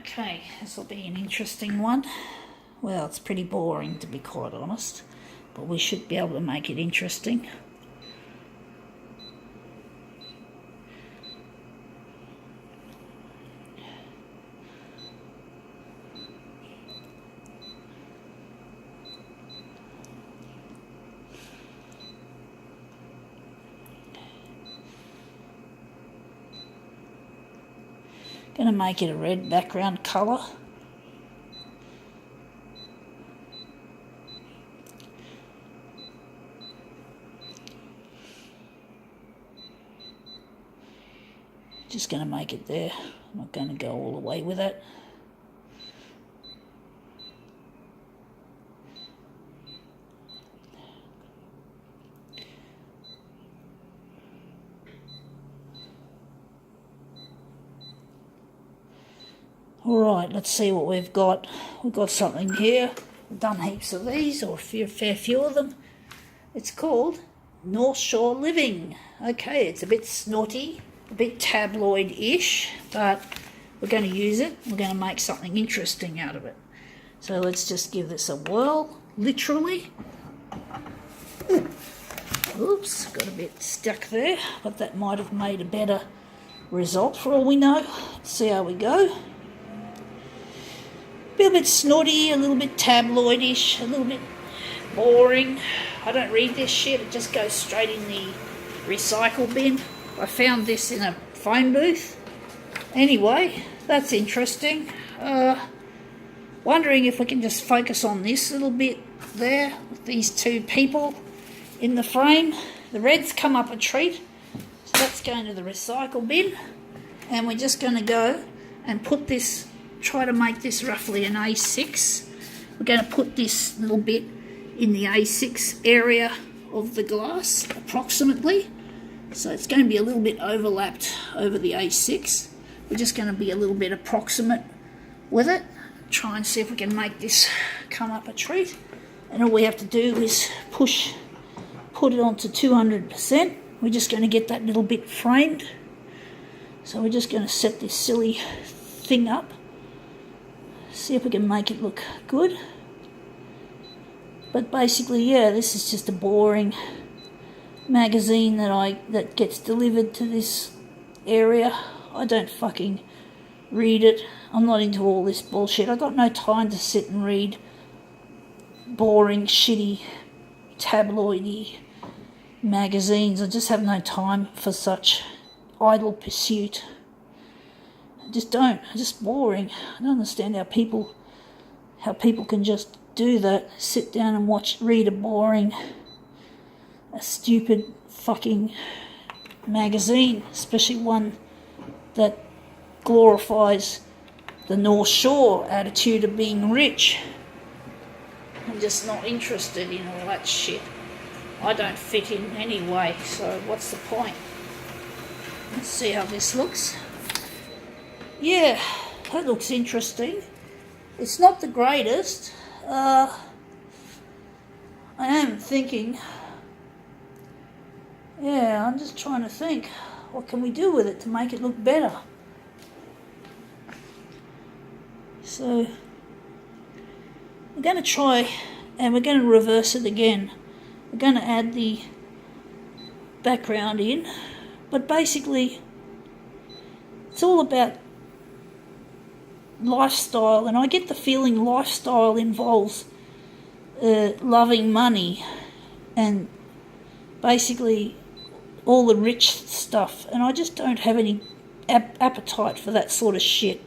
Okay, this will be an interesting one. Well, it's pretty boring to be quite honest, but we should be able to make it interesting. Going to make it a red background colour. Just going to make it there. I'm not going to go all the way with it. Alright, let's see what we've got. We've got something here. We've done heaps of these, or a fair few of them. It's called North Shore Living. Okay, it's a bit snotty, a bit tabloid-ish, but we're going to use it. We're going to make something interesting out of it. So let's just give this a whirl, literally. Oops, got a bit stuck there, but that might have made a better result for all we know. Let's see how we go. A little bit snotty, a little bit tabloidish, a little bit boring. I don't read this shit, it just goes straight in the recycle bin. I found this in a phone booth. Anyway, that's interesting. Wondering if we can just focus on this little bit there, with these two people in the frame. The red's come up a treat, so that's going to the recycle bin. And we're just going to go and put this, try to make this roughly an A6. We're going to put this little bit in the A6 area of the glass, approximately. So it's going to be a little bit overlapped over the A6. We're just going to be a little bit approximate with it. Try and see if we can make this come up a treat. And all we have to do is put it onto 200%. We're just going to get that little bit framed. So we're just going to set this silly thing up. See if we can make it look good. But basically, yeah, this is just a boring magazine that gets delivered to this area. I don't fucking read it. I'm not into all this bullshit. I've got no time to sit and read boring, shitty, tabloidy magazines. I just have no time for such idle pursuit. I just don't. It's just boring. I don't understand how people can just do that. Sit down and read a stupid fucking magazine, especially one that glorifies the North Shore attitude of being rich. I'm just not interested in all that shit. I don't fit in anyway, so what's the point? Let's see how this looks. Yeah, that looks interesting. It's not the greatest. I am thinking, yeah, I'm just trying to think, what can we do with it to make it look better? So, we're going to try, and we're going to reverse it again. We're going to add the background in, but basically, it's all about lifestyle, and I get the feeling lifestyle involves loving money and basically all the rich stuff, and I just don't have any appetite for that sort of shit.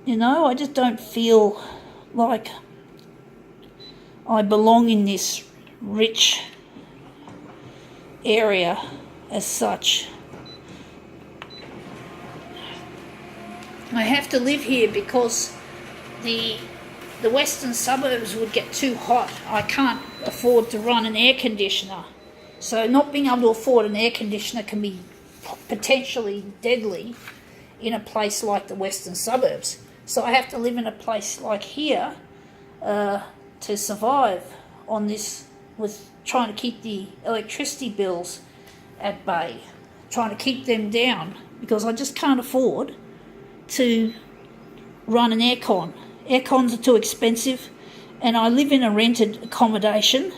You know, I just don't feel like I belong in this rich area as such. I have to live here because the western suburbs would get too hot. I can't afford to run an air conditioner. So not being able to afford an air conditioner can be potentially deadly in a place like the western suburbs. So I have to live in a place like here to survive on this, with trying to keep the electricity bills at bay, trying to keep them down, because I just can't afford to run an aircon. Aircons are too expensive, and I live in a rented accommodation,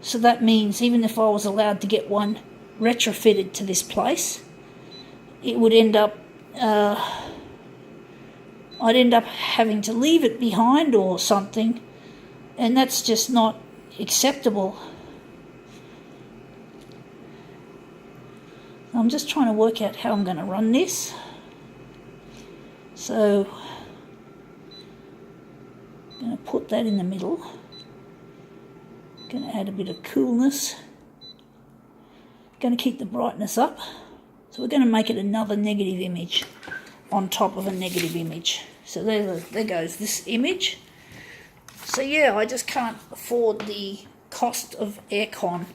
so that means even if I was allowed to get one retrofitted to this place, it would end up, I'd end up having to leave it behind or something, and that's just not acceptable. I'm just trying to work out how I'm going to run this. So I'm going to put that in the middle. Going to add a bit of coolness. Going to keep the brightness up. So we're going to make it another negative image on top of a negative image. So there goes this image. So yeah, I just can't afford the cost of aircon,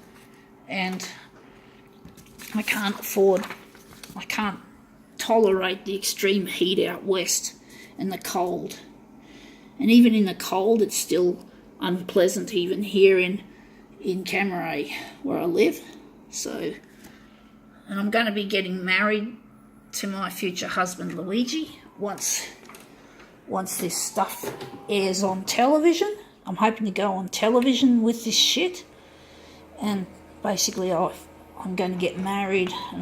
and I can't tolerate the extreme heat out west and the cold. And even in the cold, it's still unpleasant even here in Camaray where I live. So, and I'm going to be getting married to my future husband Luigi once this stuff airs on television. I'm hoping to go on television with this shit, and basically I'm going to get married, and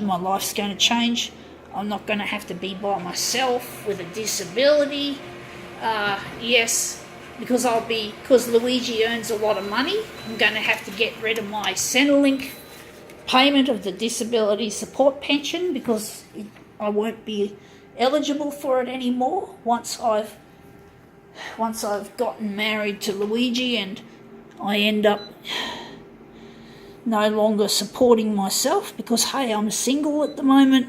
my life's going to change. I'm not going to have to be by myself with a disability. Yes, because Luigi earns a lot of money, I'm going to have to get rid of my Centrelink payment of the disability support pension, because I won't be eligible for it anymore once I've gotten married to Luigi and I end up no longer supporting myself, because hey, I'm single at the moment.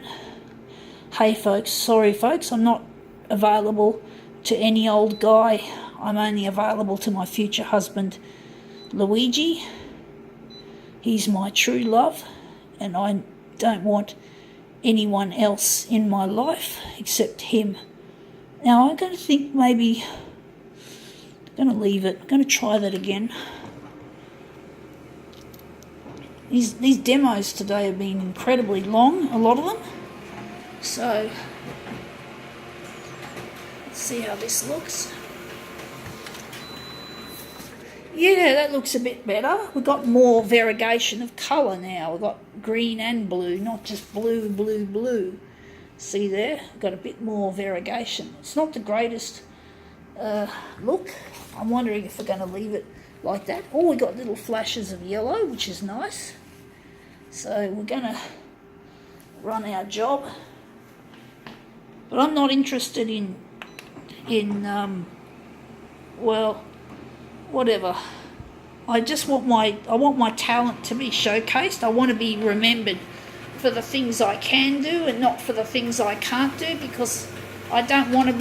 Hey folks, sorry folks, I'm not available to any old guy. I'm only available to my future husband Luigi. He's my true love, and I don't want anyone else in my life except him. Now I'm going to think maybe I'm going to leave it. I'm going to try that again. These demos today have been incredibly long, a lot of them. So let's see how this looks. Yeah, that looks a bit better. We've got more variegation of colour now. We've got green and blue, not just blue, blue, blue. See there? We've got a bit more variegation. It's not the greatest look. I'm wondering if we're going to leave it like that. Oh, we've got little flashes of yellow, which is nice. So we're going to run our job. But I'm not interested in well, whatever. I want my talent to be showcased. I want to be remembered for the things I can do and not for the things I can't do, because I don't want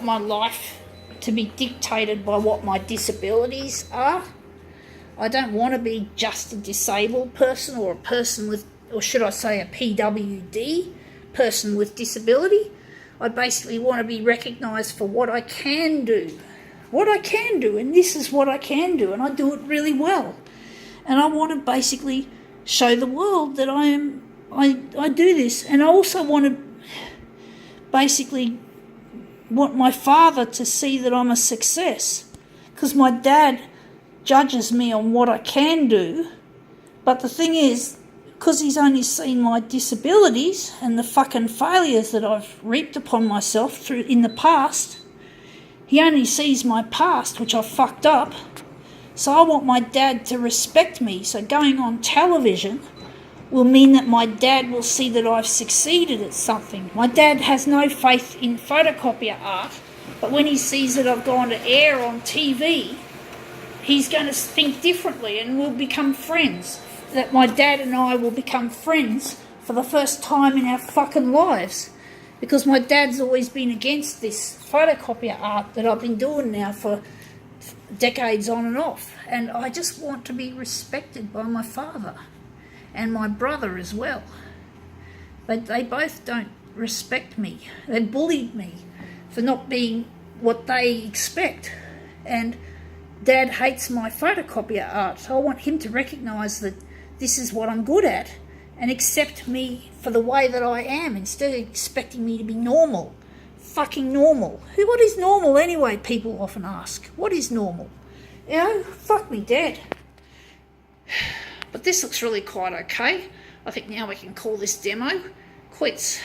my life to be dictated by what my disabilities are. I don't want to be just a disabled person, or a person with, or should I say a PWD, person with disability. I basically want to be recognised for what I can do. And this is what I can do, and I do it really well. And I want to basically show the world that I do this. And I also want to basically want my father to see that I'm a success, because my dad judges me on what I can do. But the thing is, because he's only seen my disabilities and the fucking failures that I've reaped upon myself through in the past, he only sees my past, which I fucked up. So I want my dad to respect me. So going on television will mean that my dad will see that I've succeeded at something. My dad has no faith in photocopier art, but when he sees that I've gone to air on TV, he's going to think differently, and we'll become friends. That my dad and I will become friends for the first time in our fucking lives. Because my dad's always been against this photocopier art that I've been doing now for decades on and off. And I just want to be respected by my father and my brother as well. But they both don't respect me. They bullied me for not being what they expect. And Dad hates my photocopier art, so I want him to recognise that this is what I'm good at and accept me for the way that I am, instead of expecting me to be normal. fucking normal? What is normal anyway, people often ask. What is normal? You know, fuck me dead. But this looks really quite okay. I think now we can call this demo quits.